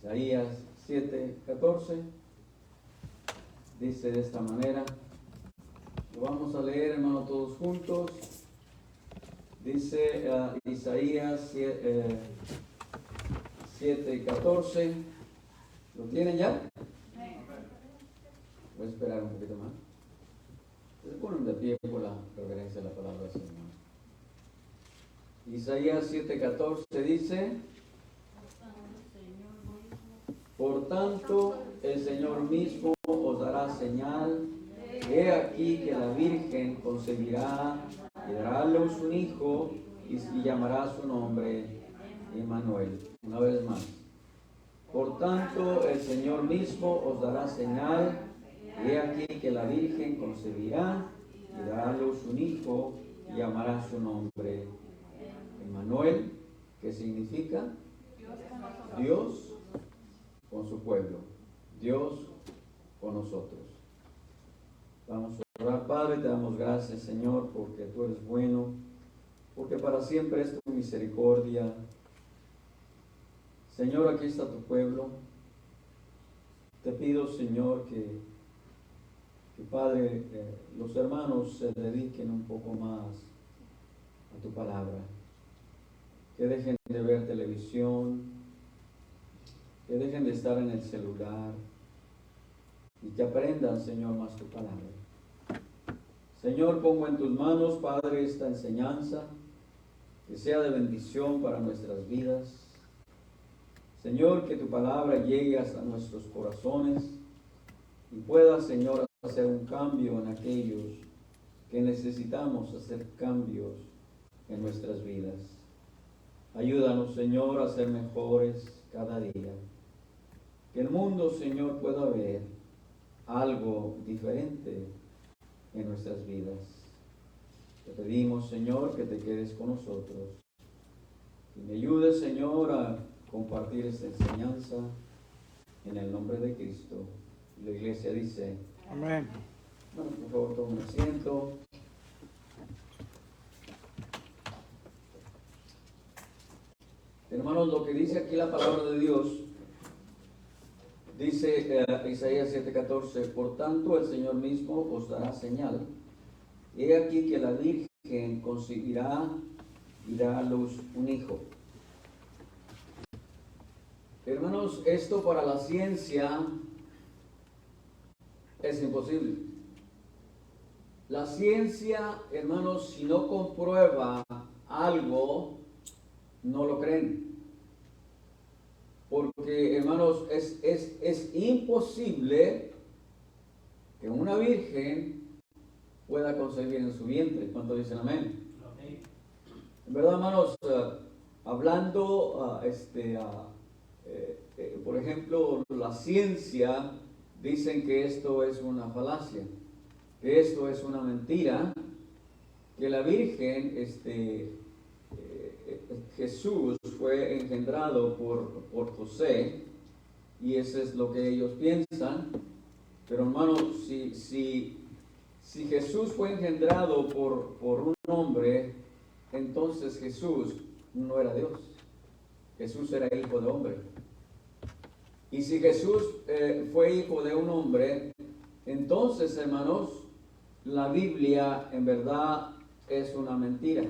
Isaías 7:14 dice de esta manera. Lo vamos a leer, hermano, todos juntos. Dice Isaías 7:14. ¿Lo tienen ya? Voy a esperar un poquito más. Se ponen de pie por la reverencia de la palabra del Señor. Isaías 7:14 dice: por tanto, el Señor mismo os dará señal. He aquí que la Virgen concebirá y dará a luz un hijo y llamará su nombre Emmanuel. Una vez más. Por tanto, el Señor mismo os dará señal. He aquí que la Virgen concebirá y dará a luz un hijo y llamará su nombre Emmanuel, que significa Dios con su pueblo, Dios con nosotros. Vamos a orar. Padre, te damos gracias, Señor, porque tú eres bueno, porque para siempre es tu misericordia. Señor, aquí está tu pueblo. Te pido, Señor, que Padre, los hermanos se dediquen un poco más a tu palabra, que dejen de ver televisión, que dejen de estar en el celular y que aprendan, Señor, más tu palabra. Señor, pongo en tus manos, Padre, esta enseñanza, que sea de bendición para nuestras vidas. Señor, que tu palabra llegue hasta nuestros corazones y pueda, Señor, hacer un cambio en aquellos que necesitamos hacer cambios en nuestras vidas. Ayúdanos, Señor, a ser mejores cada día. Que el mundo, Señor, pueda ver algo diferente en nuestras vidas. Te pedimos, Señor, que te quedes con nosotros. Y me ayudes, Señor, a compartir esta enseñanza en el nombre de Cristo. La iglesia dice: amén. Bueno, por favor, tomen asiento. Hermanos, lo que dice aquí la palabra de Dios, dice Isaías 7:14: por tanto el Señor mismo os dará señal. He aquí que la Virgen concebirá y dará a luz un hijo. Hermanos, esto para la ciencia es imposible. La ciencia, hermanos, si no comprueba algo, no lo creen. Porque, hermanos, es imposible que una virgen pueda concebir en su vientre. ¿Cuánto dicen amén? Amén. En verdad, hermanos, hablando, por ejemplo, la ciencia dicen que esto es una falacia, que esto es una mentira, que la Virgen, Jesús fue engendrado por José, y eso es lo que ellos piensan. Pero hermanos, si Jesús fue engendrado por un hombre, entonces Jesús no era Dios. Jesús era hijo de hombre. Y si Jesús fue hijo de un hombre, entonces, hermanos, la Biblia en verdad es una mentira.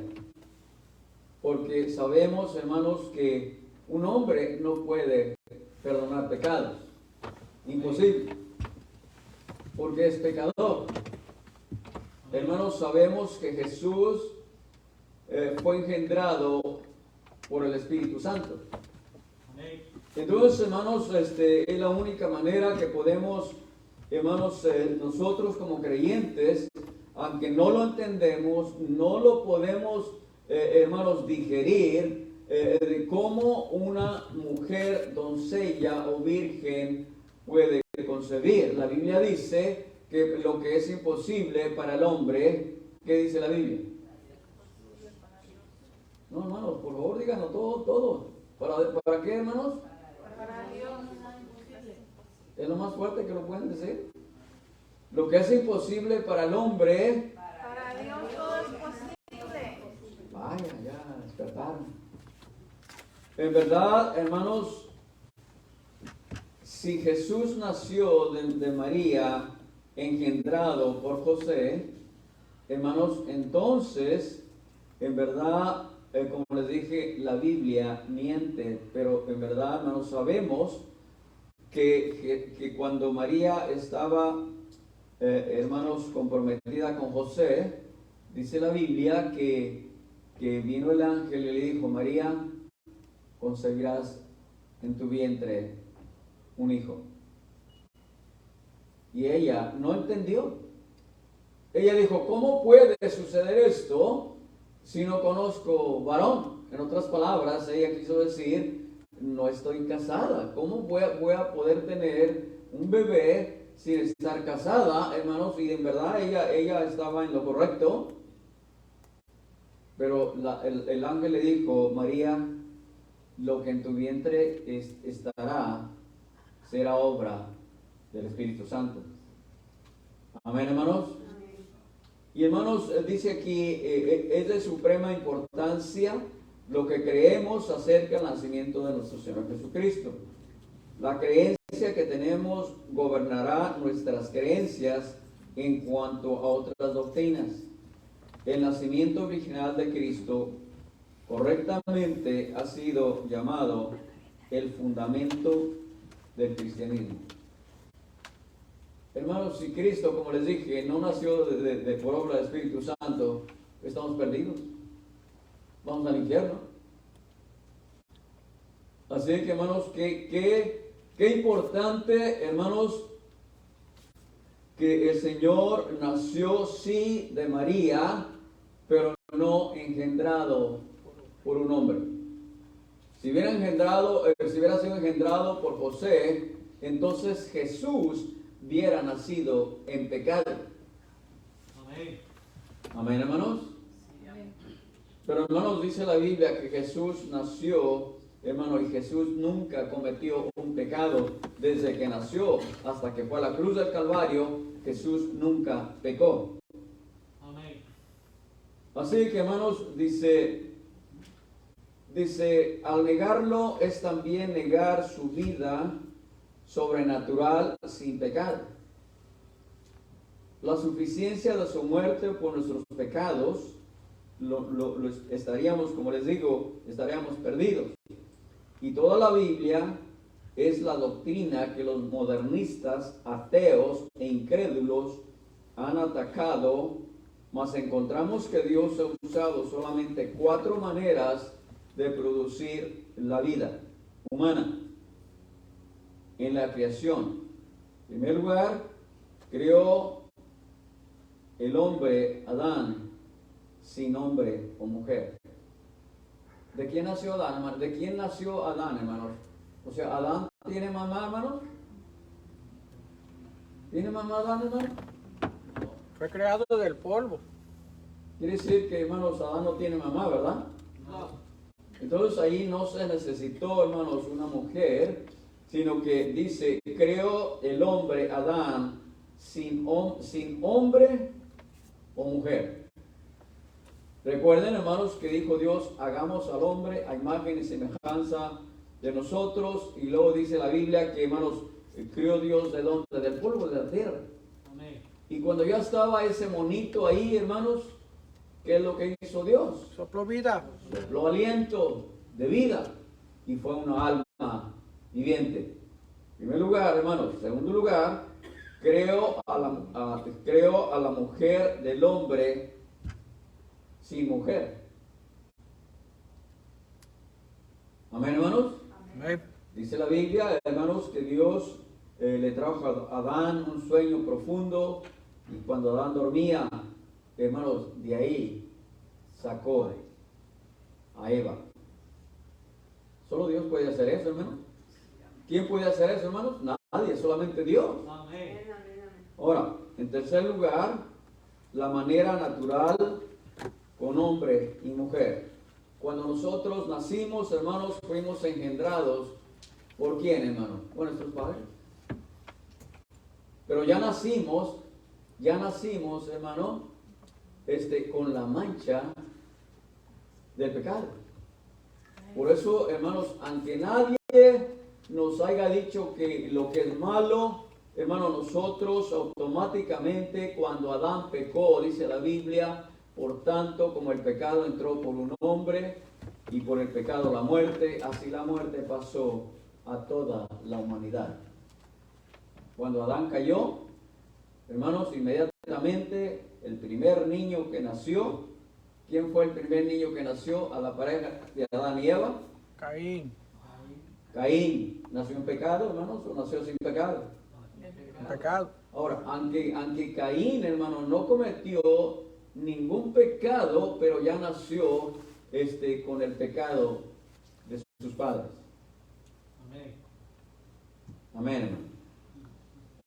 Porque sabemos, hermanos, que un hombre no puede perdonar pecados. Imposible. Porque es pecador. Hermanos, sabemos que Jesús fue engendrado por el Espíritu Santo. Entonces, hermanos, es la única manera que podemos, hermanos, nosotros como creyentes, aunque no lo entendemos, no lo podemos, hermanos, digerir de cómo una mujer, doncella o virgen puede concebir. La Biblia dice que lo que es imposible para el hombre, ¿qué dice la Biblia? No, hermanos, por favor, díganos todo. ¿Para qué, hermanos? Para Dios no es imposible. Es lo más fuerte que lo pueden decir. Lo que es imposible para el hombre, para Dios todo es posible. Vaya, ya despertaron. En verdad, hermanos, si Jesús nació de María, engendrado por José, hermanos, entonces, en verdad, como les dije, la Biblia miente, pero en verdad, hermanos, sabemos que cuando María estaba, hermanos, comprometida con José, dice la Biblia que vino el ángel y le dijo: María, concebirás en tu vientre un hijo. Y ella no entendió. Ella dijo: ¿cómo puede suceder esto si no conozco varón? En otras palabras, ella quiso decir: no estoy casada. ¿Cómo voy a poder tener un bebé sin estar casada, hermanos? Y en verdad ella estaba en lo correcto. Pero el ángel le dijo: María, lo que en tu vientre estará será obra del Espíritu Santo. Amén, hermanos. Amén. Y hermanos, dice aquí, es de suprema importancia lo que creemos acerca del nacimiento de nuestro Señor Jesucristo. La creencia que tenemos gobernará nuestras creencias en cuanto a otras doctrinas. El nacimiento original de Cristo correctamente ha sido llamado el fundamento del cristianismo. Hermanos, si Cristo, como les dije, no nació por obra del Espíritu Santo, estamos perdidos. Vamos al infierno. Así que, hermanos, qué importante, hermanos, que el Señor nació sí de María, pero no engendrado por un hombre. Si hubiera sido engendrado por José, entonces Jesús hubiera nacido en pecado. Amén. Amén, hermanos. Sí, amén. Pero, hermanos, dice la Biblia que Jesús nació, hermano, y Jesús nunca cometió un pecado desde que nació hasta que fue a la cruz del Calvario. Jesús nunca pecó. Amén. Así que, hermanos, dice, al negarlo es también negar su vida sobrenatural sin pecado. La suficiencia de su muerte por nuestros pecados, estaríamos, como les digo, estaríamos perdidos. Y toda la Biblia es la doctrina que los modernistas, ateos e incrédulos han atacado, mas encontramos que Dios ha usado solamente 4 maneras de producir la vida humana en la creación. En primer lugar, creó el hombre Adán sin hombre o mujer. ¿De quién nació Adán, hermano? ¿De quién nació Adán, hermanos? O sea, ¿Adán tiene mamá, hermanos? ¿Tiene mamá Adán, hermano? Fue creado del polvo. Quiere decir que, hermanos, Adán no tiene mamá, ¿verdad? No. Entonces ahí no se necesitó, hermanos, una mujer, sino que dice: creó el hombre Adán sin hombre o mujer. Recuerden, hermanos, que dijo Dios: hagamos al hombre a imagen y semejanza de nosotros. Y luego dice la Biblia que, hermanos, creó Dios ¿de dónde? Del polvo de la tierra. Amén. Y cuando ya estaba ese monito ahí, hermanos, ¿qué es lo que hizo Dios? Sopló vida. Sopló aliento de vida y fue una alma viviente. En primer lugar, hermanos. En segundo lugar, creó a la mujer del hombre sin mujer. Amén, hermanos. Amén. Dice la Biblia, hermanos, que Dios le trajo a Adán un sueño profundo, y cuando Adán dormía, hermanos, de ahí sacó a Eva. Solo Dios puede hacer eso, hermanos. ¿Quién puede hacer eso, hermanos? Nadie, solamente Dios. Amén. Ahora, en tercer lugar, la manera natural con hombre y mujer. Cuando nosotros nacimos, hermanos, fuimos engendrados. ¿Por quién, hermano? Por nuestros padres. Pero ya nacimos, hermano, con la mancha del pecado. Por eso, hermanos, aunque nadie nos haya dicho que lo que es malo, hermano, nosotros automáticamente cuando Adán pecó, dice la Biblia, por tanto como el pecado entró por un hombre y por el pecado la muerte, así la muerte pasó a toda la humanidad. Cuando Adán cayó, hermanos, inmediatamente el primer niño que nació, ¿quién fue el primer niño que nació a la pareja de Adán y Eva? Caín. Caín. ¿Nació en pecado, hermanos, o nació sin pecado? En pecado. Ahora, aunque Caín, hermano, no cometió ningún pecado, pero ya nació con el pecado de sus padres. Amén, hermano.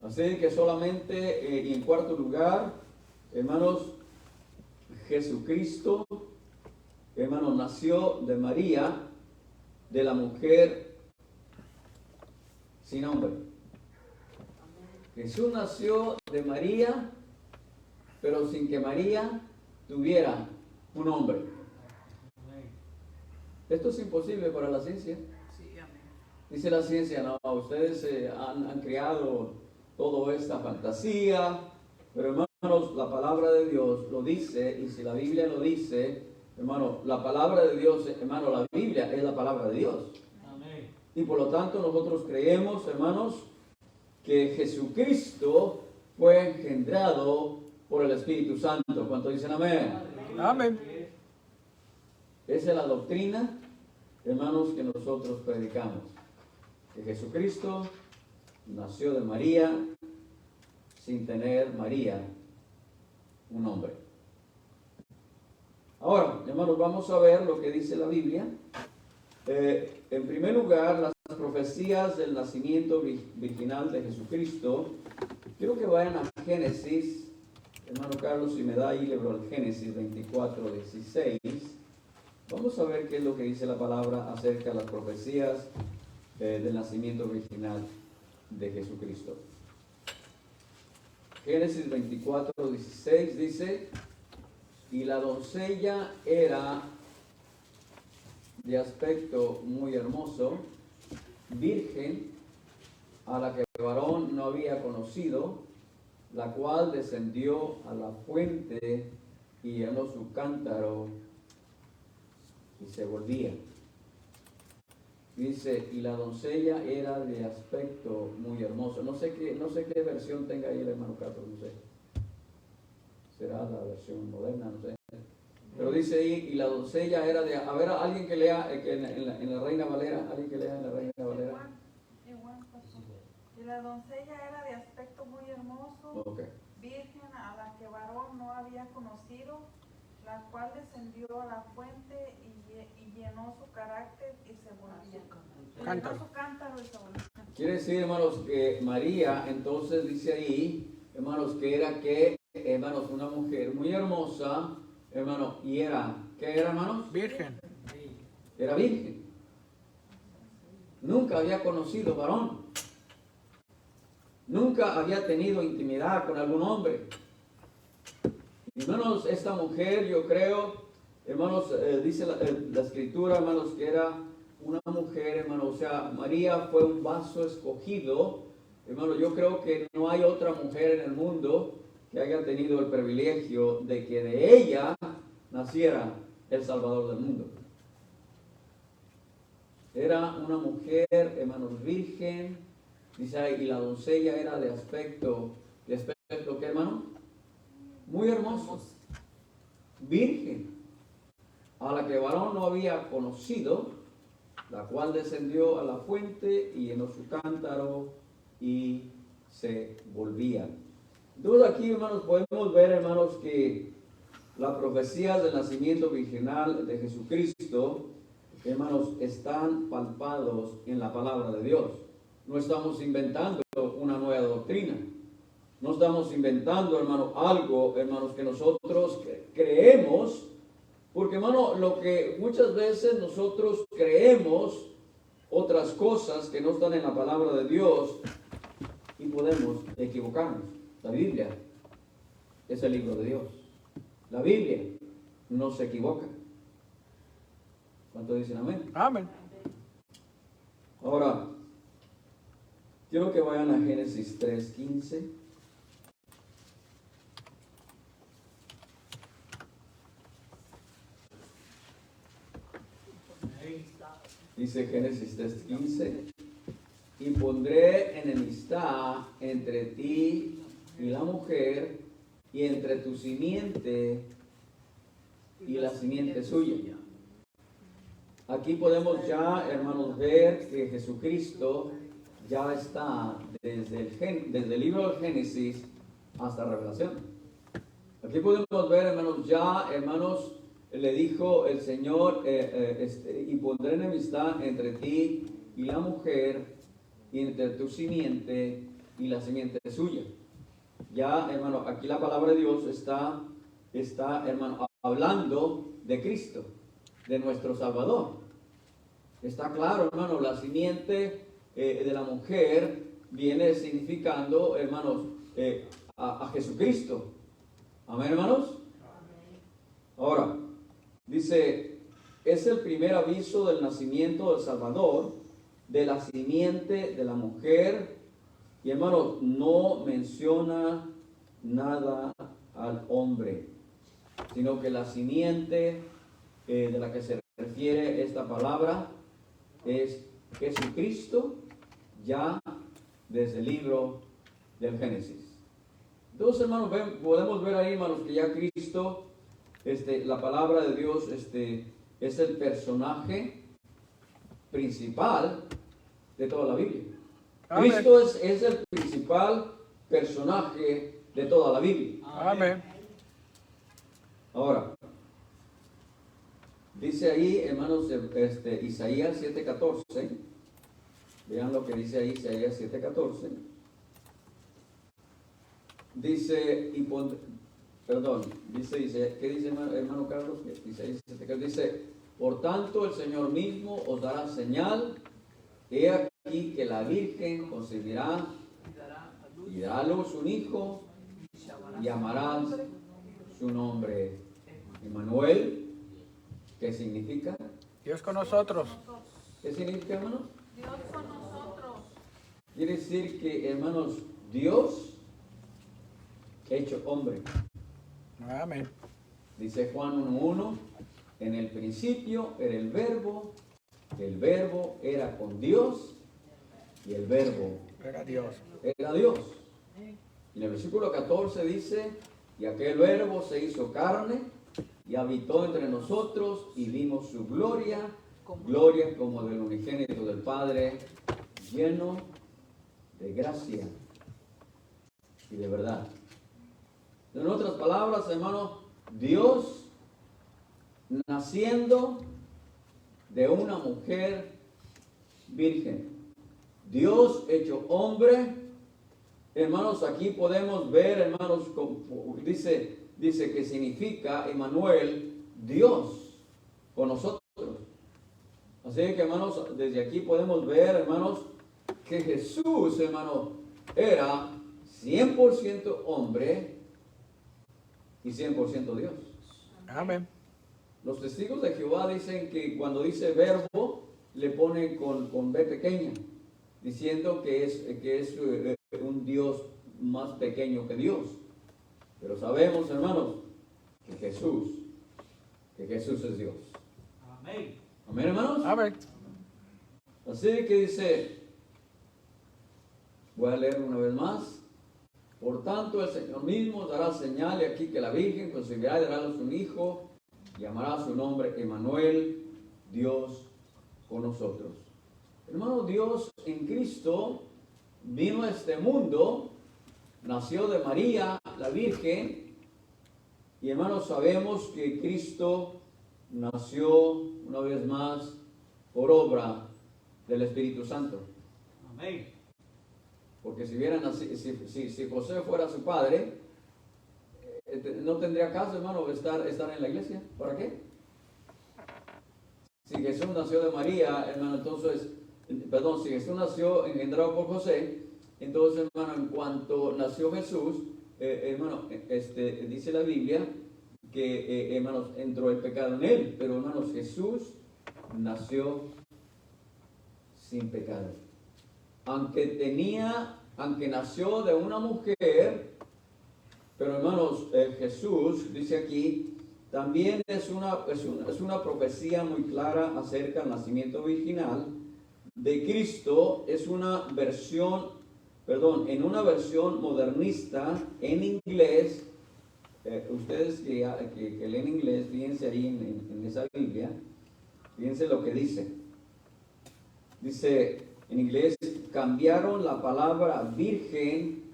Así que solamente, y en cuarto lugar, hermanos, Jesucristo, hermano, nació de María, de la mujer sin hombre. Jesús nació de María, pero sin que María tuviera un hombre. Esto es imposible para la ciencia. Dice la ciencia, no, ustedes han creado toda esta fantasía, pero hermanos, la palabra de Dios lo dice, y si la Biblia lo dice, hermano, la palabra de Dios, hermano, la Biblia es la palabra de Dios. Amén. Y por lo tanto nosotros creemos, hermanos, que Jesucristo fue engendrado por el Espíritu Santo. ¿Cuántos dicen amén? Amén. Esa es la doctrina, hermanos, que nosotros predicamos. Que Jesucristo nació de María sin tener María un hombre. Ahora, hermanos, vamos a ver lo que dice la Biblia. En primer lugar, las profecías del nacimiento virginal de Jesucristo. Quiero que vayan a Génesis, hermano Carlos, si me da ahí, libro del Génesis 24:16. Vamos a ver qué es lo que dice la palabra acerca de las profecías del nacimiento virginal de Jesucristo. Génesis 24:16 dice: y la doncella era de aspecto muy hermoso, virgen, a la que el varón no había conocido, la cual descendió a la fuente y llenó su cántaro y se volvía. Dice, y la doncella era de aspecto muy hermoso. No sé qué versión tenga ahí el hermano Carlos, no sé. Será la versión moderna, no sé. Pero dice ahí, y la doncella era de... A ver, alguien que lea en la Reina Valera, alguien que lea en la Reina Valera. Igual, pastor. Y la doncella era de aspecto muy hermoso, Okay. virgen, a la que varón no había conocido, la cual descendió a la fuente y llenó su carácter y se volvía. Cántaro. Llenó su cántaro y se volvía. Quiere decir, hermanos, que María, entonces dice ahí, hermanos, que era hermanos, una mujer muy hermosa, hermano, y era, ¿qué era, hermanos? Virgen. Era virgen. Nunca había conocido varón. Nunca había tenido intimidad con algún hombre. Hermanos, esta mujer, yo creo, hermanos, dice la escritura, hermanos, que era una mujer, hermanos, o sea, María fue un vaso escogido. Hermano, yo creo que no hay otra mujer en el mundo que haya tenido el privilegio de que de ella naciera el Salvador del mundo. Era una mujer, hermanos, virgen, dice ahí, y la doncella era de aspecto, ¿qué, hermano? Muy hermoso, virgen, a la que varón no había conocido, la cual descendió a la fuente y llenó su cántaro y se volvía. Entonces aquí, hermanos, podemos ver, hermanos, que las profecías del nacimiento virginal de Jesucristo, hermanos, están palpados en la palabra de Dios. No estamos inventando una nueva doctrina. No estamos inventando, hermano, algo, hermanos, que nosotros creemos, porque, hermano, lo que muchas veces nosotros creemos, otras cosas que no están en la palabra de Dios, y podemos equivocarnos. La Biblia es el libro de Dios. La Biblia no se equivoca. ¿Cuántos dicen amén? Amén. Ahora, Quiero que vayan a Génesis 3:15. Dice Génesis 3:15, y pondré enemistad entre ti y la mujer, y entre tu simiente y la simiente suya. Aquí podemos ya, hermanos, ver que Jesucristo ya está desde el libro del Génesis hasta Revelación. Aquí podemos ver, hermanos, ya, hermanos, le dijo el Señor, y pondré enemistad entre ti y la mujer, y entre tu simiente y la simiente suya. Ya, hermano, aquí la palabra de Dios está, hermano, hablando de Cristo, de nuestro Salvador. Está claro, hermano, la simiente de la mujer viene significando, hermanos, a Jesucristo. Amén, hermanos. Ahora, dice, es el primer aviso del nacimiento del Salvador, de la simiente de la mujer. Y hermanos, no menciona nada al hombre, sino que la simiente de la que se refiere esta palabra es Jesucristo, ya desde el libro del Génesis. Entonces, hermanos, podemos ver ahí, hermanos, que ya Cristo, la palabra de Dios, es el personaje principal de toda la Biblia. Amén. Cristo es el principal personaje de toda la Biblia. Amén. Ahora, dice ahí, hermanos, Isaías 7:14. Vean lo que dice ahí Isaías 7:14. Dice, dice, ¿qué dice hermano Carlos? Isaías 7:14 dice, por tanto el Señor mismo os dará señal, he aquí que la Virgen concebirá y dará a luz un hijo, y llamarás su nombre Emmanuel. ¿Qué significa? Dios con nosotros. ¿Qué significa, hermanos? Dios con nosotros. Quiere decir que, hermanos, Dios hecho hombre. Amén. Dice Juan 1:1, en el principio era el verbo era con Dios, y el verbo Era Dios. era Dios. Y en el versículo 14 dice, y aquel verbo se hizo carne, y habitó entre nosotros, y vimos su gloria como del unigénito del Padre, lleno de gracia y de verdad. En otras palabras, hermano, Dios naciendo de una mujer virgen. Dios hecho hombre. Hermanos, aquí podemos ver, hermanos, dice que significa Emmanuel, Dios con nosotros. Así que, hermanos, desde aquí podemos ver, hermanos, que Jesús, hermano, era 100% hombre y 100% Dios. Amén. Los testigos de Jehová dicen que cuando dice verbo, le ponen con B pequeña, diciendo que es un Dios más pequeño que Dios. Pero sabemos, hermanos, que Jesús es Dios. Amén. Amén, hermanos. Amén. Así que dice, voy a leer una vez más. Por tanto, el Señor mismo dará señal, y aquí que la Virgen concebirá y dará a luz un hijo, llamará su nombre Emmanuel, Dios con nosotros. Hermano, Dios en Cristo vino a este mundo, nació de María, la Virgen, y hermanos, sabemos que Cristo nació una vez más por obra del Espíritu Santo. Amén. Porque si José fuera su padre, no tendría caso, hermano, estar en la iglesia. ¿Para qué? Si Jesús nació de María, hermano, si Jesús nació engendrado por José, entonces, hermano, en cuanto nació Jesús, hermano, dice la Biblia que, hermanos, entró el pecado en él, pero, hermanos, Jesús nació sin pecado. aunque nació de una mujer, pero hermanos, Jesús, dice aquí, también es una profecía muy clara acerca del nacimiento virginal de Cristo. Es una versión, en una versión modernista en inglés. Ustedes que leen inglés, fíjense ahí en esa Biblia, fíjense lo que dice. Dice en inglés, cambiaron la palabra virgen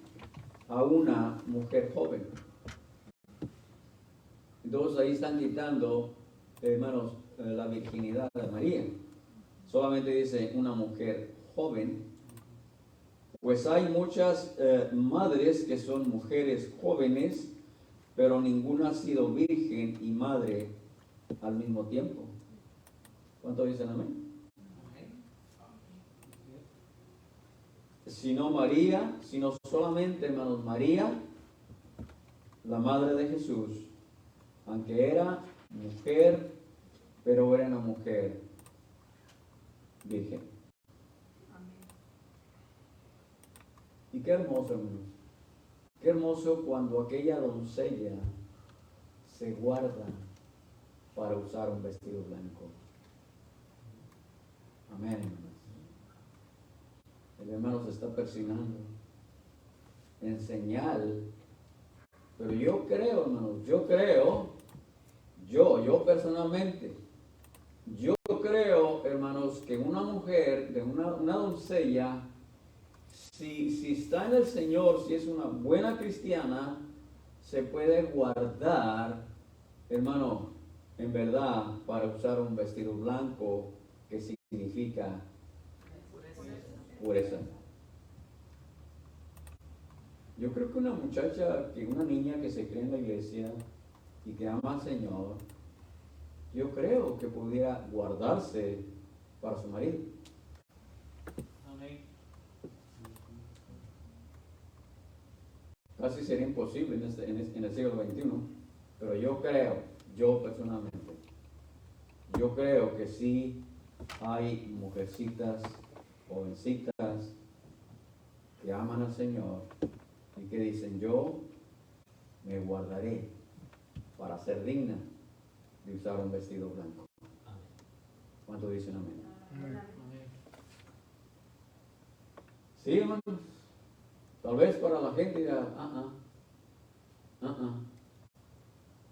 a una mujer joven. Entonces ahí están quitando, hermanos, la virginidad de María. Solamente dice una mujer joven. Pues hay muchas madres que son mujeres jóvenes, pero ninguna ha sido virgen y madre al mismo tiempo. ¿Cuánto dicen amén? Sino solamente, hermanos, María, la madre de Jesús, aunque era mujer, pero era una mujer virgen. Y qué hermoso, hermanos. Qué hermoso cuando aquella doncella se guarda para usar un vestido blanco. Amén, hermanos. El hermano se está persignando en señal. Pero yo creo, hermanos, yo personalmente, yo creo, hermanos, que una mujer, una doncella, si está en el Señor, si es una buena cristiana, se puede guardar, hermano, en verdad, para usar un vestido blanco, que significa pureza. Yo creo que una niña que se cree en la iglesia y que ama al Señor, yo creo que pudiera guardarse para su marido. Amén. Casi sería imposible en el siglo XXI, pero yo personalmente, yo creo que sí hay mujercitas, jovencitas, que aman al Señor y que dicen, yo me guardaré para ser digna de usar un vestido blanco. ¿Cuánto dicen amén? Sí, hermanos. Tal vez para la gente diga,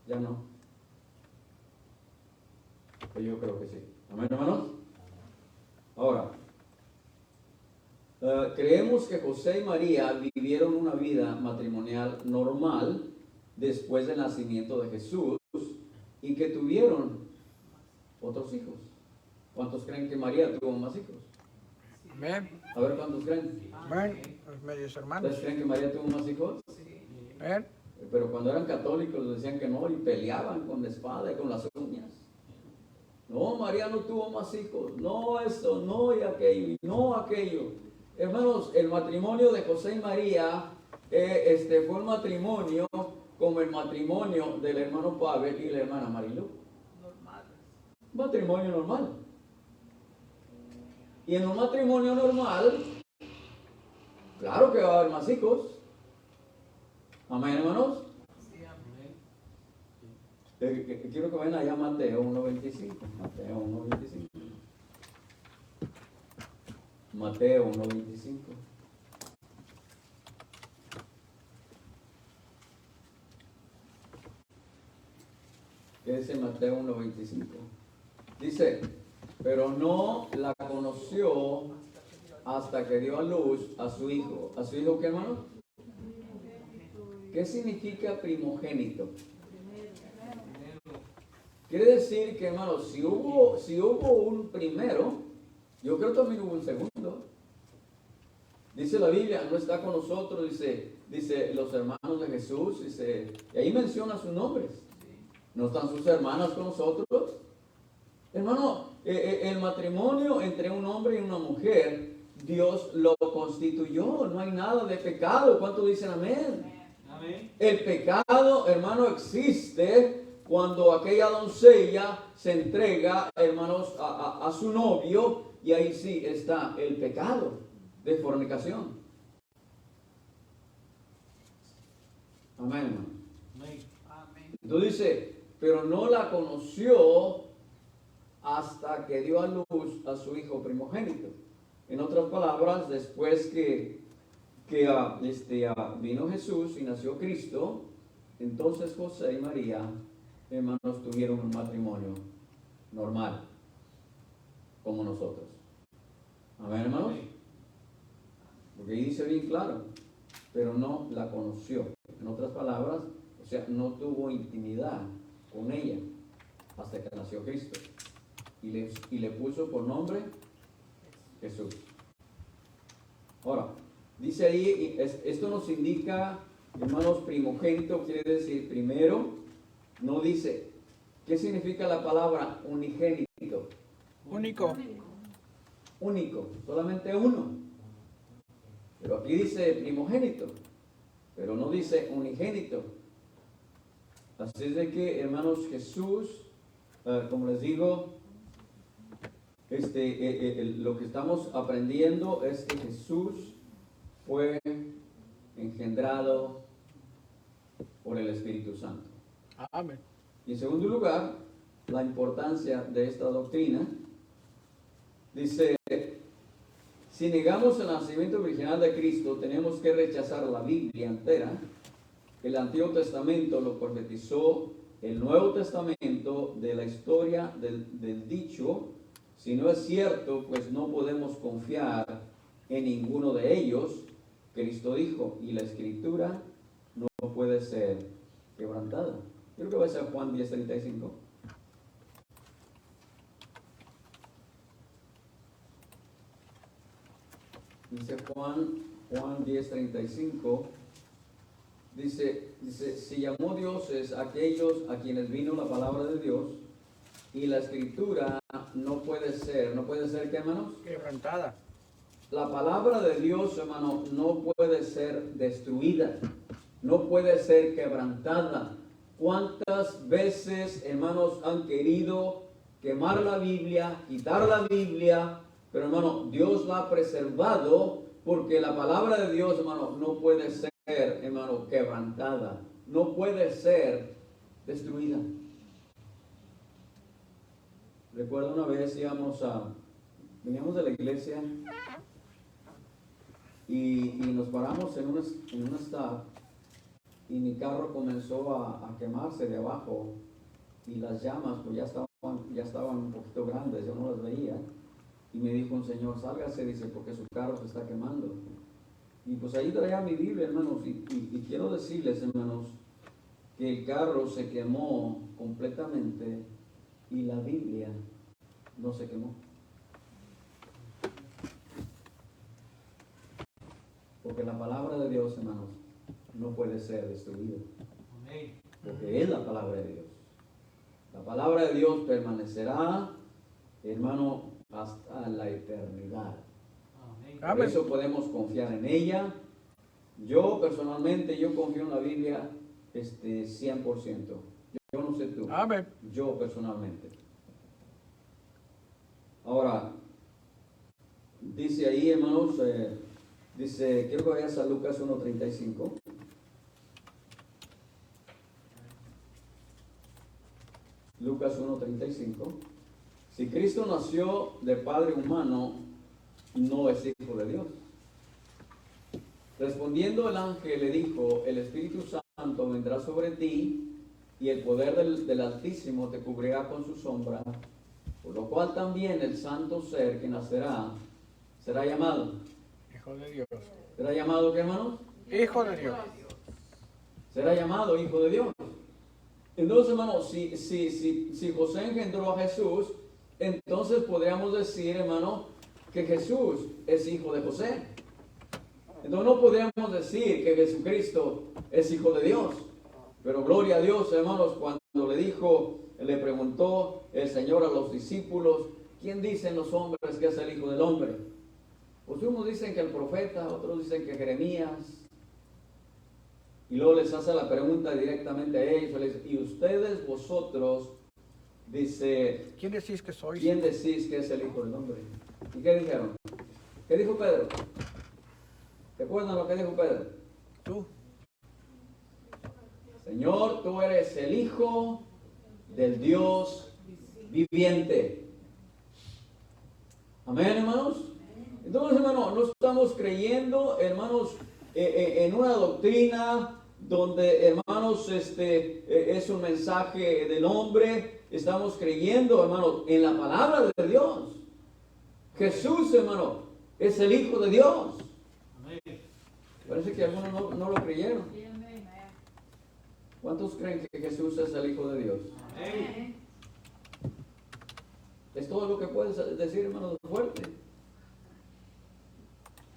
ya no. Pues yo creo que sí. Amén, hermanos. Ahora, creemos que José y María vivieron una vida matrimonial normal después del nacimiento de Jesús y que tuvieron otros hijos. ¿Cuántos creen que María tuvo más hijos? Amén. A ver, ¿cuántos creen? Amén. Los medios hermanos. ¿Ustedes creen que María tuvo más hijos? Amén. Pero cuando eran católicos decían que no y peleaban con la espada y con las uñas. No, María no tuvo más hijos. No esto, no y aquello, y no aquello. Hermanos, el matrimonio de José y María fue un matrimonio como el matrimonio del hermano Pavel y la hermana Marilu. Normal. Matrimonio normal. Y en un matrimonio normal, claro que va a haber más hijos. Amén, hermanos. Sí, amén. Quiero que vayan allá a Mateo 1.25. Mateo 1.25. Mateo 1.25. ¿Qué dice Mateo 1.25? Dice, pero no la conoció hasta que dio a luz a su hijo. ¿A su hijo qué, hermano? ¿Qué significa primogénito? Quiere decir que, hermano, si hubo un primero, yo creo que también hubo un segundo. Dice la Biblia, no está con nosotros, dice los hermanos de Jesús, y ahí menciona sus nombres. ¿No están sus hermanas con nosotros? Hermano, el matrimonio entre un hombre y una mujer, Dios lo constituyó, no hay nada de pecado. ¿Cuántos dicen amén? Amén. El pecado, hermano, existe cuando aquella doncella se entrega, hermanos, a su novio, y ahí sí está el pecado. de fornicación. Amén, hermano. Amén. Entonces dice, pero no la conoció hasta que dio a luz a su hijo primogénito. En otras palabras, después que vino Jesús y nació Cristo, entonces José y María, hermanos, tuvieron un matrimonio normal, como nosotros. Amén, hermanos. Porque ahí dice bien claro, pero no la conoció. En otras palabras, o sea, no tuvo intimidad con ella hasta que nació Cristo. Y le puso por nombre Jesús. Ahora, dice ahí, esto nos indica, hermanos, primogénito quiere decir primero. No dice, ¿qué significa la palabra unigénito? Único. Único, solamente uno. Pero aquí dice primogénito, pero no dice unigénito. Así es de que, hermanos, Jesús, como les digo, lo que estamos aprendiendo es que Jesús fue engendrado por el Espíritu Santo. Amén. Y en segundo lugar, la importancia de esta doctrina. Dice, si negamos el nacimiento virginal de Cristo, tenemos que rechazar la Biblia entera. El Antiguo Testamento lo profetizó, el Nuevo Testamento de la historia del dicho. Si no es cierto, pues no podemos confiar en ninguno de ellos. Cristo dijo, y la Escritura no puede ser quebrantada. Yo creo que va a ser Juan 10:35. Dice Juan 10:35. Dice, si llamó dioses a aquellos a quienes vino la palabra de Dios, y la Escritura no puede ser ¿qué, hermanos? Quebrantada. La palabra de Dios, hermano, no puede ser destruida, no puede ser quebrantada. ¿Cuántas veces, hermanos, han querido quemar la Biblia, quitar la Biblia? Pero, hermano, Dios la ha preservado porque la palabra de Dios, hermano, no puede ser, hermano, quebrantada, no puede ser destruida. Recuerdo una vez veníamos de la iglesia y nos paramos en un stop y mi carro comenzó a quemarse de abajo y las llamas pues ya estaban un poquito grandes, yo no las veía. Y me dijo un señor, sálgase, dice, porque su carro se está quemando. Y pues ahí traía mi Biblia, hermanos, y quiero decirles, hermanos, que el carro se quemó completamente y la Biblia no se quemó. Porque la palabra de Dios, hermanos, no puede ser destruida. Amén. Porque es la palabra de Dios. La palabra de Dios permanecerá, hermano, hasta la eternidad. Amén. Por eso podemos confiar en ella. Yo personalmente, yo confío en la Biblia 100%. Yo no sé tú. Amén. Yo personalmente. Ahora, dice ahí, hermanos, quiero que vayas a Lucas 1:35. Lucas 1:35. Si Cristo nació de padre humano, no es hijo de Dios. Respondiendo el ángel le dijo, el Espíritu Santo vendrá sobre ti y el poder del Altísimo te cubrirá con su sombra, por lo cual también el santo ser que nacerá será llamado. Hijo de Dios. ¿Será llamado qué, hermanos? Hijo de Dios. Será llamado hijo de Dios. Entonces, hermanos, si José engendró a Jesús, entonces podríamos decir, hermano, que Jesús es hijo de José. Entonces no podríamos decir que Jesucristo es hijo de Dios. Pero gloria a Dios, hermanos, cuando le preguntó el Señor a los discípulos, ¿quién dicen los hombres que es el Hijo del Hombre? Pues unos dicen que el profeta, otros dicen que Jeremías. Y luego les hace la pregunta directamente a ellos, y ustedes, vosotros, dice, ¿Quién decís que soy? ¿quién decís que es el Hijo del Hombre? ¿Y qué dijeron? ¿Qué dijo Pedro? ¿Recuerdan lo que dijo Pedro? Tú. Señor, tú eres el Hijo del Dios viviente. Amén, hermanos. Entonces, hermanos, no estamos creyendo, hermanos, en una doctrina donde, hermanos, es un mensaje del hombre. Estamos creyendo, hermanos, en la palabra de Dios. Jesús, hermano, es el Hijo de Dios. Parece que algunos no lo creyeron. ¿Cuántos creen que Jesús es el Hijo de Dios? Es todo lo que puedes decir, hermano, fuerte.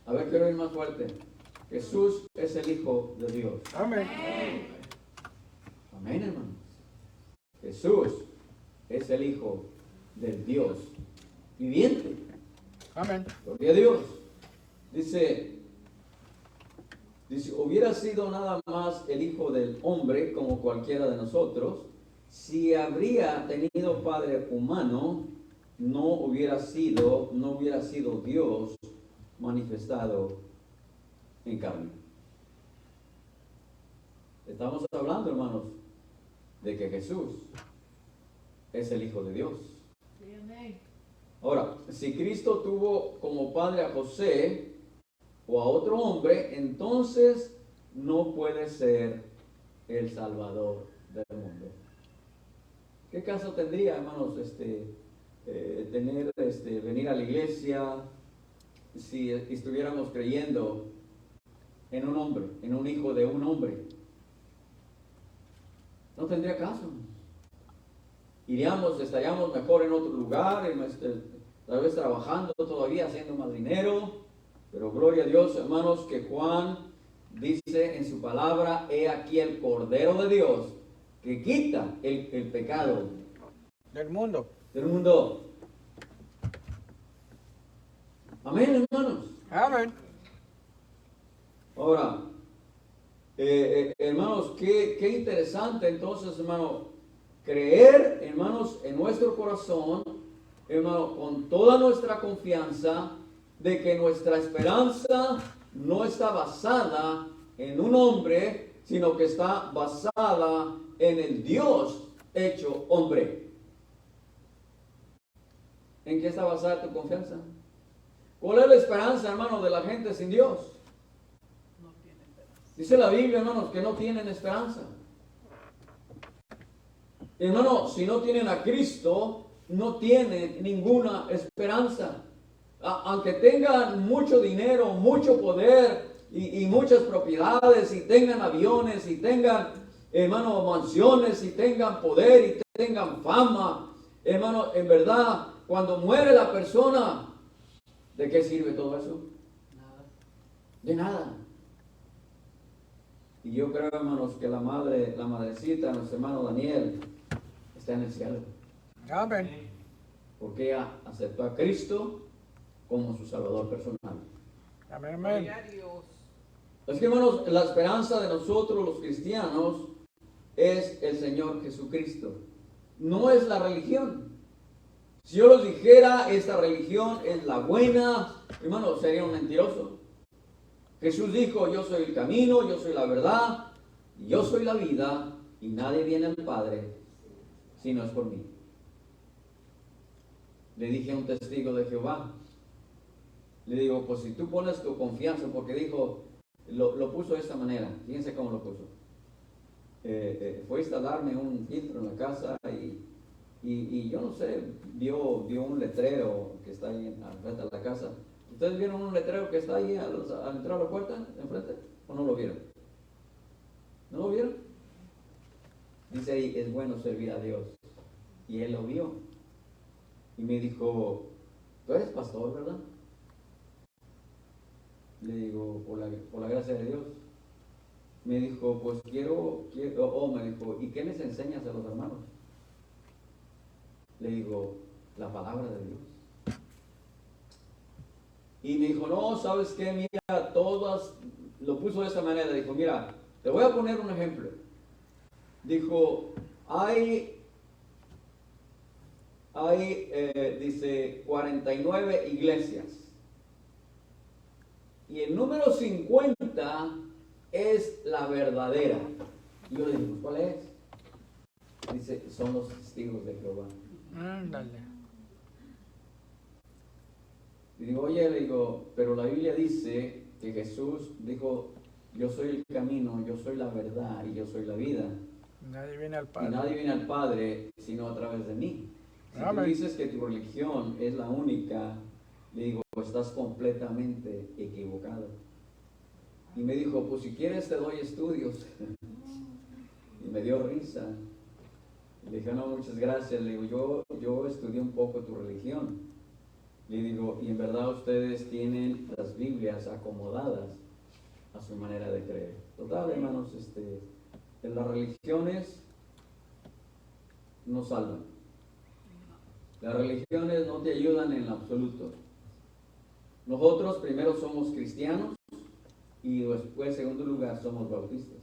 A ver, quiero ir más fuerte. Jesús es el Hijo de Dios. Amén. Amén, hermano. Jesús es el Hijo del Dios viviente. Amén. Gloria a Dios. Dice, hubiera sido nada más el Hijo del hombre como cualquiera de nosotros, si habría tenido padre humano, no hubiera sido Dios manifestado en carne. Estamos hablando, hermanos, de que Jesús es el Hijo de Dios. Ahora, si Cristo tuvo como padre a José o a otro hombre, entonces no puede ser el Salvador del mundo. ¿Qué caso tendría, hermanos, venir a la iglesia si estuviéramos creyendo en un hombre, en un hijo de un hombre? No tendría caso. Estaríamos mejor en otro lugar, tal vez trabajando todavía, haciendo más dinero. Pero gloria a Dios, hermanos, que Juan dice en su palabra: he aquí el Cordero de Dios que quita el pecado Del mundo. del mundo. Amén, hermanos. Amén. Ahora, hermanos, qué interesante entonces, hermano, creer, hermanos, en nuestro corazón, hermano, con toda nuestra confianza, de que nuestra esperanza no está basada en un hombre, sino que está basada en el Dios hecho hombre. ¿En qué está basada tu confianza? ¿Cuál es la esperanza, hermano, de la gente sin Dios? Dice la Biblia, hermanos, que no tienen esperanza. Hermano, si no tienen a Cristo, no tienen ninguna esperanza. Aunque tengan mucho dinero, mucho poder y muchas propiedades, y tengan aviones, y tengan, hermano, mansiones, y tengan poder, y tengan fama, hermano, en verdad, cuando muere la persona, ¿de qué sirve todo eso? Nada. De nada. Y yo creo, hermanos, que la madrecita, nuestro hermano Daniel, está en el cielo. Amén. Porque ella aceptó a Cristo como su Salvador personal. Amén. Amén. Es que, hermanos, la esperanza de nosotros los cristianos es el Señor Jesucristo. No es la religión. Si yo les dijera esta religión es la buena, hermano, sería un mentiroso. Jesús dijo: yo soy el camino, yo soy la verdad, yo soy la vida, y nadie viene al Padre si no es por mí. Le dije a un testigo de Jehová, le digo, pues si tú pones tu confianza, porque dijo, lo puso de esta manera, fíjense cómo lo puso. Fue a instalarme un filtro en la casa y yo no sé, vio un letrero que está ahí al frente de la casa. ¿Ustedes vieron un letrero que está ahí al entrar a la puerta, enfrente? ¿O no lo vieron? ¿No lo vieron? Dice ahí, es bueno servir a Dios. Y él lo vio. Y me dijo, tú eres pastor, ¿verdad? Le digo, por la gracia de Dios. Me dijo, pues me dijo, ¿y qué les enseñas a los hermanos? Le digo, la palabra de Dios. Y me dijo, no, ¿sabes qué? Mira, lo puso de esta manera, dijo, mira, te voy a poner un ejemplo. Dijo, dice, 49 iglesias. y el número 50 es la verdadera. Y yo le digo, ¿cuál es? Dice, son los testigos de Jehová. Ándale. Y digo, oye, le digo, pero la Biblia dice que Jesús dijo, yo soy el camino, yo soy la verdad y yo soy la vida. Nadie viene al Y Padre. nadie viene al Padre sino a través de mí. Si tú Amén. dices que tu religión es la única, le digo, estás completamente equivocado. Y me dijo, pues si quieres te doy estudios. Y me dio risa. Le dije, no, muchas gracias. Le digo, yo estudié un poco tu religión. Le digo, y en verdad ustedes tienen las Biblias acomodadas a su manera de creer. Total, hermanos, en las religiones no salvan. Las religiones no te ayudan en absoluto. Nosotros primero somos cristianos y después, en segundo lugar, somos bautistas.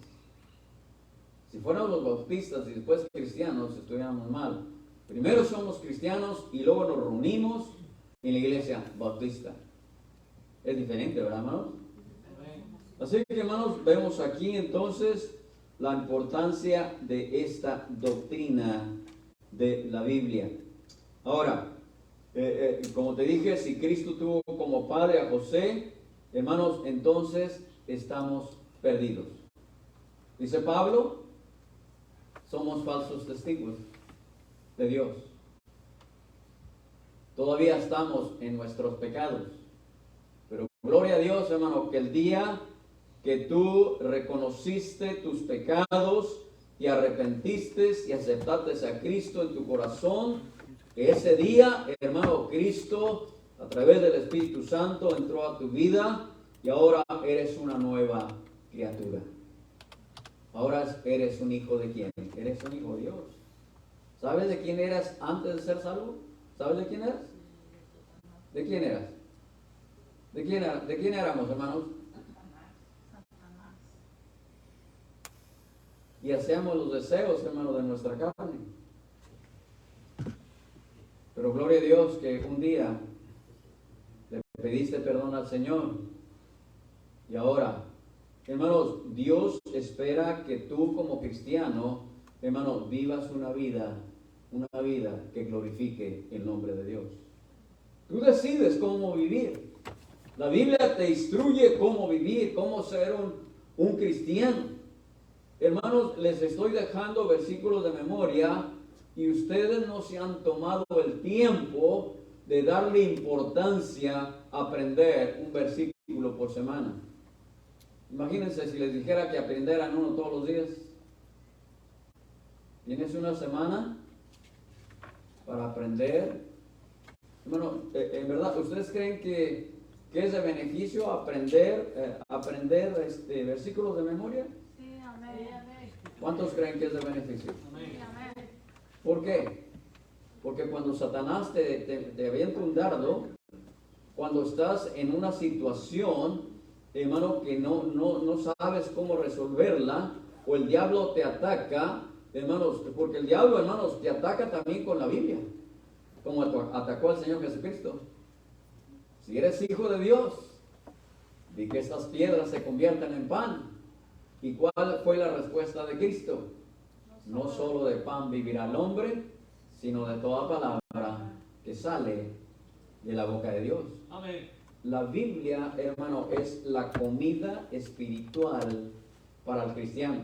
Si fuéramos los bautistas y después cristianos, estuviéramos mal. Primero somos cristianos y luego nos reunimos en la iglesia bautista. Es diferente, ¿verdad, hermanos? Así que, hermanos, vemos aquí entonces la importancia de esta doctrina de la Biblia. Ahora, como te dije, si Cristo tuvo como padre a José, hermanos, entonces estamos perdidos. Dice Pablo, somos falsos testigos de Dios. Todavía estamos en nuestros pecados. Pero gloria a Dios, hermano, que el día que tú reconociste tus pecados y arrepentiste y aceptaste a Cristo en tu corazón, ese día, hermano, Cristo, a través del Espíritu Santo, entró a tu vida y ahora eres una nueva criatura. Ahora eres un hijo de quién? Eres un hijo de Dios. ¿Sabes de quién eras antes de ser salvo? ¿Sabes de quién eras? ¿De quién eras? ¿De quién éramos, hermanos? Y hacíamos los deseos, hermano, de nuestra carne. Pero gloria a Dios que un día le pediste perdón al Señor. Y ahora, hermanos, Dios espera que tú como cristiano, hermano, vivas una vida que glorifique el nombre de Dios. Tú decides cómo vivir. La Biblia te instruye cómo vivir, cómo ser un cristiano. Hermanos, les estoy dejando versículos de memoria y ustedes no se han tomado el tiempo de darle importancia a aprender un versículo por semana. Imagínense si les dijera que aprenderan uno todos los días. ¿Tienes una semana para aprender? Bueno, en verdad, ¿ustedes creen que es de beneficio aprender versículos de memoria? Sí, amén. ¿Cuántos creen que es de beneficio? Sí, amén. ¿Por qué? Porque cuando Satanás te avienta un dardo, cuando estás en una situación, hermano, que no sabes cómo resolverla, o el diablo te ataca, hermanos, porque el diablo, hermanos, te ataca también con la Biblia, como atacó al Señor Jesucristo. Si eres hijo de Dios, di que estas piedras se conviertan en pan. ¿Y cuál fue la respuesta de Cristo? No solo de pan vivirá el hombre, sino de toda palabra que sale de la boca de Dios. Amén. La Biblia, hermano, es la comida espiritual para el cristiano.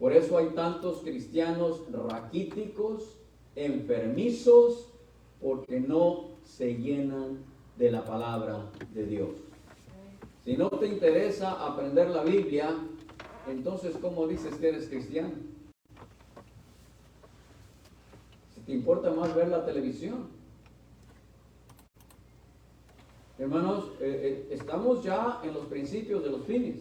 Por eso hay tantos cristianos raquíticos, enfermizos, porque no se llenan de la palabra de Dios. Si no te interesa aprender la Biblia, entonces ¿cómo dices que eres cristiano? Si te importa más ver la televisión. Hermanos, estamos ya en los principios de los fines.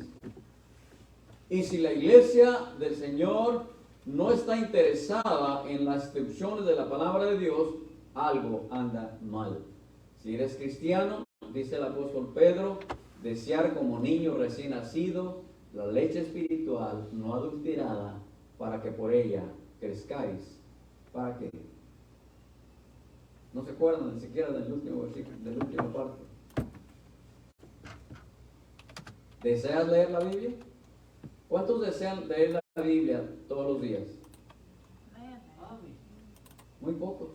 Y si la iglesia del Señor no está interesada en las instrucciones de la palabra de Dios, algo anda mal. Si eres cristiano, dice el apóstol Pedro, desear como niño recién nacido la leche espiritual no adulterada para que por ella crezcáis. ¿Para qué? No se acuerdan ni siquiera del último versículo, del último parte. ¿Deseas leer la Biblia? ¿Cuántos desean leer la Biblia todos los días? Amén. Muy pocos.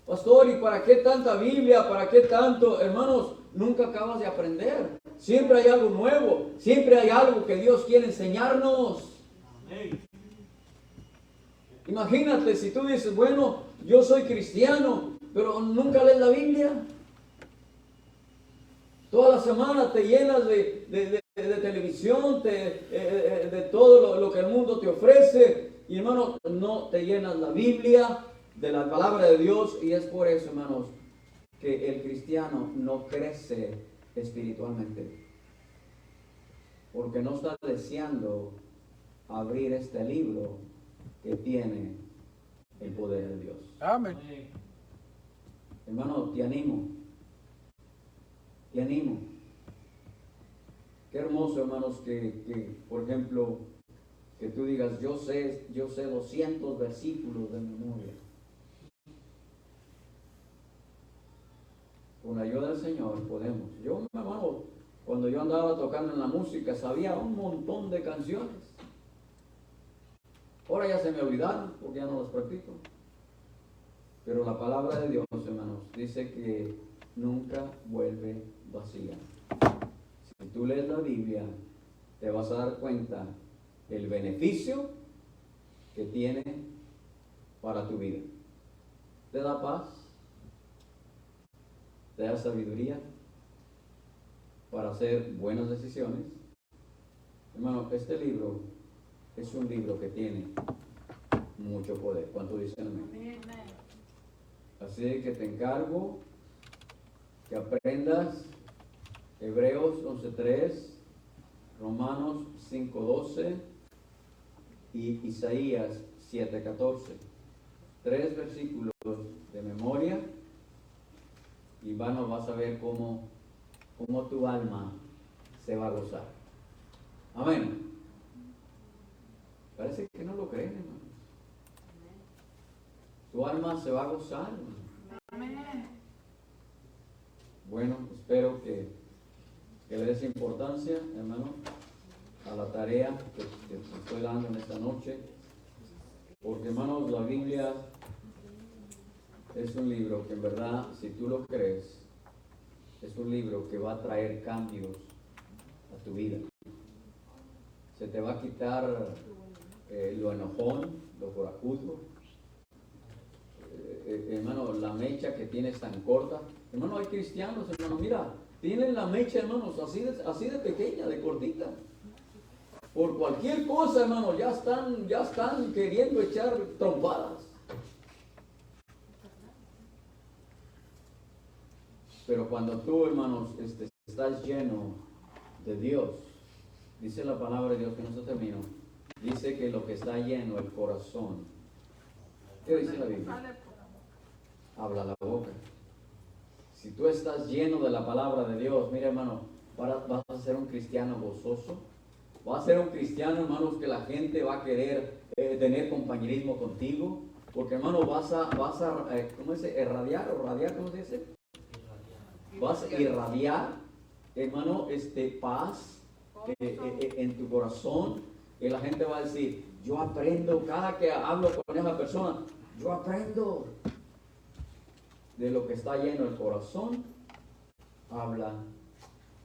Pastor, ¿y para qué tanta Biblia? ¿Para qué tanto? Hermanos, nunca acabas de aprender. Siempre hay algo nuevo. Siempre hay algo que Dios quiere enseñarnos. Imagínate si tú dices, bueno, yo soy cristiano, pero nunca lees la Biblia. Toda la semana te llenas de televisión, de todo lo que el mundo te ofrece. Y hermano, no te llenas la Biblia, de la palabra de Dios. Y es por eso, hermanos, que el cristiano no crece espiritualmente. Porque no está deseando abrir este libro que tiene el poder de Dios. Amén. Hermano, te animo. Te animo. Qué hermoso, hermanos, que por ejemplo, que tú digas, yo sé 200 versículos de memoria. Con la ayuda del Señor podemos. Yo, hermano, cuando yo andaba tocando en la música, sabía un montón de canciones. Ahora ya se me olvidaron porque ya no las practico. Pero la palabra de Dios, hermanos, dice que nunca vuelve vacía. Si tú lees la Biblia, te vas a dar cuenta del beneficio que tiene para tu vida. Te da paz, te da sabiduría para hacer buenas decisiones. Hermano, este libro es un libro que tiene mucho poder. ¿Cuánto dicen amén? Así que te encargo que aprendas Hebreos 11:3, Romanos 5:12 y Isaías 7:14. 3 versículos de memoria y vas a ver cómo tu alma se va a gozar. Amén. Parece que no lo creen, hermano. Tu alma se va a gozar, hermano. Amén. Bueno, espero que le des importancia, hermano, a la tarea que te estoy dando en esta noche. Porque, hermanos, la Biblia es un libro que en verdad, si tú lo crees, es un libro que va a traer cambios a tu vida. Se te va a quitar lo enojón, lo corajudo. Hermano, la mecha que tienes tan corta. Hermano, hay cristianos, hermano, mira, tienen la mecha, hermanos, así de pequeña, de cortita. Por cualquier cosa, hermano, ya están queriendo echar trompadas. Pero cuando tú, hermanos, estás lleno de Dios, dice la palabra de Dios, que no se terminó, dice que lo que está lleno, el corazón. ¿Qué dice la Biblia? Habla la boca. Si tú estás lleno de la palabra de Dios, mira, hermano, vas a ser un cristiano gozoso. Vas a ser un cristiano, hermanos, que la gente va a querer tener compañerismo contigo. Porque, hermano, vas a ¿cómo se dice? Irradiar o radiar, ¿cómo se dice? Vas a irradiar, hermano, paz en tu corazón. Y la gente va a decir, yo aprendo, cada que hablo con esa persona, yo aprendo. De lo que está lleno el corazón, habla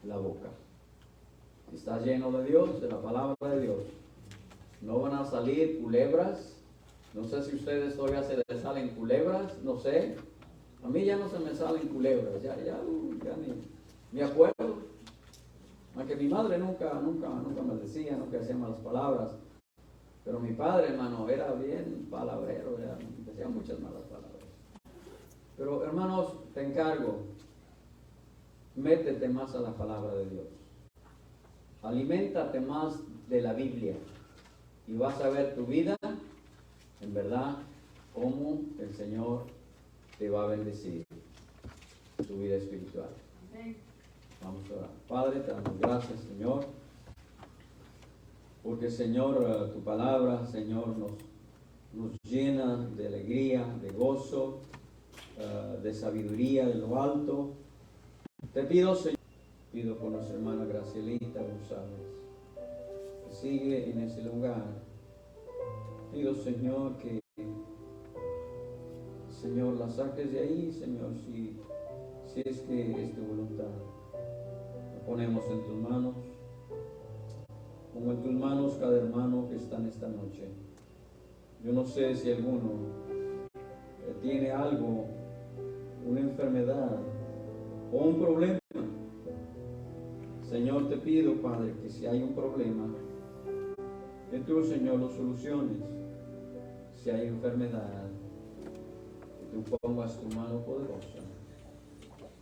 la boca. Si estás lleno de Dios, de la palabra de Dios, no van a salir culebras. No sé si ustedes todavía se les salen culebras, no sé. A mí ya no se me salen culebras, ya ni me acuerdo. Aunque mi madre nunca me decía, nunca hacía malas palabras. Pero mi padre, hermano, era bien palabrero, decía muchas malas palabras. Pero, hermanos, te encargo, métete más a la palabra de Dios. Aliméntate más de la Biblia. Y vas a ver tu vida, en verdad, cómo el Señor te va a bendecir tu vida espiritual. Vamos a orar. Padre, te damos gracias, Señor. Porque, Señor, tu palabra, Señor, nos llena de alegría, de gozo, de sabiduría de lo alto. Te pido, Señor, pido por nuestra hermana Gracielita González, que sigue en ese lugar. Pido, Señor, que Señor la saques de ahí, Señor, si es que es tu voluntad. Lo ponemos en tus manos. Pongo en tus manos cada hermano que está en esta noche. Yo no sé si alguno tiene algo, una enfermedad o un problema. Señor, te pido, Padre, que si hay un problema, que tú, Señor, lo soluciones. Si hay enfermedad, que tú pongas tu mano poderosa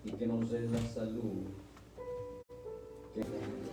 y que nos des la salud que